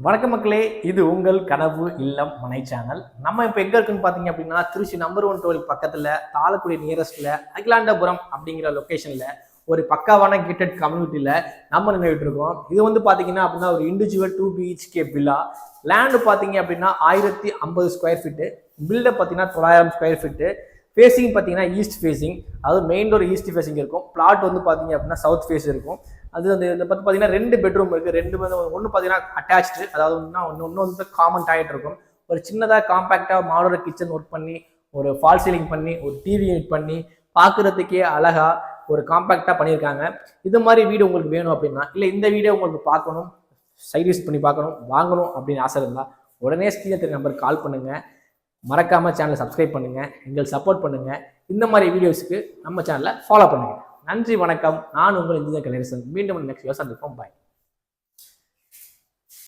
வணக்க மக்களே, இது உங்கள் கனவு இல்லம் மனை சேனல். நம்ம இப்போ எங்கே இருக்குன்னு பார்த்தீங்க அப்படின்னா, திருச்சி நம்பர் 1 டோல் பக்கத்தில் தாளக்குடி நியரஸ்ட்டில் அகிலாண்டபுரம் அப்படிங்கிற லொக்கேஷனில் ஒரு பக்காவான கேட்டட் கம்யூனிட்டியில் நம்ம நின்றுட்டு இருக்கோம். இது வந்து பார்த்தீங்கன்னா அப்படின்னா ஒரு இண்டிவிஜுவல் 2 BHK வில்லா. லேண்டு பார்த்தீங்க அப்படின்னா 1050 ஸ்கொயர் ஃபீட்டு, பில்டை பார்த்தீங்கன்னா 900 ஸ்கொயர் ஃபீட்டு. ஃபேஸிங் பார்த்தீங்கன்னா ஈஸ்ட் ஃபேஸிங், அதாவது மெயின் டோர் ஈஸ்ட் ஃபேஸிங் இருக்கும். பிளாட் வந்து பார்த்தீங்க அப்படின்னா சவுத் ஃபேஸ் இருக்கும். அது அந்த இதில் பார்த்து பார்த்தீங்கன்னா 2 பெட்ரூம் இருக்குது. 2 ஒன்று பார்த்தீங்கன்னா அட்டாச்சு, அதாவது ஒன்று வந்து காமன் டாய்லெட் இருக்கும். ஒரு சின்னதாக காம்பேக்டாக மாடலர் கிச்சன் ஒர்க் பண்ணி, ஒரு ஃபால் சீலிங் பண்ணி, ஒரு டிவி யூனிட் பண்ணி, பார்க்குறதுக்கே அழகாக ஒரு காம்பேக்டாக பண்ணியிருக்காங்க. இது மாதிரி வீடு உங்களுக்கு வேணும் அப்படின்னா, இல்லை இந்த வீடியோ உங்களுக்கு பார்க்கணும், சைட்விஸ் பண்ணி பார்க்கணும், வாங்கணும் அப்படின்னு ஆசை இருந்தால் உடனே ஸ்க்ரீனில் நம்பருக்கு கால் பண்ணுங்கள். மறக்காமல் சேனலை சப்ஸ்கிரைப் பண்ணுங்கள், எங்களுக்கு சப்போர்ட் பண்ணுங்கள். இந்த மாதிரி வீடியோஸுக்கு நம்ம சேனலை ஃபாலோ பண்ணுங்கள். நன்றி, வணக்கம். நான் உங்கள் இன்ஜினியர் கலையரசன். மீண்டும் நெக்ஸ்ட் வீடியோ சந்திப்போம். பாய்.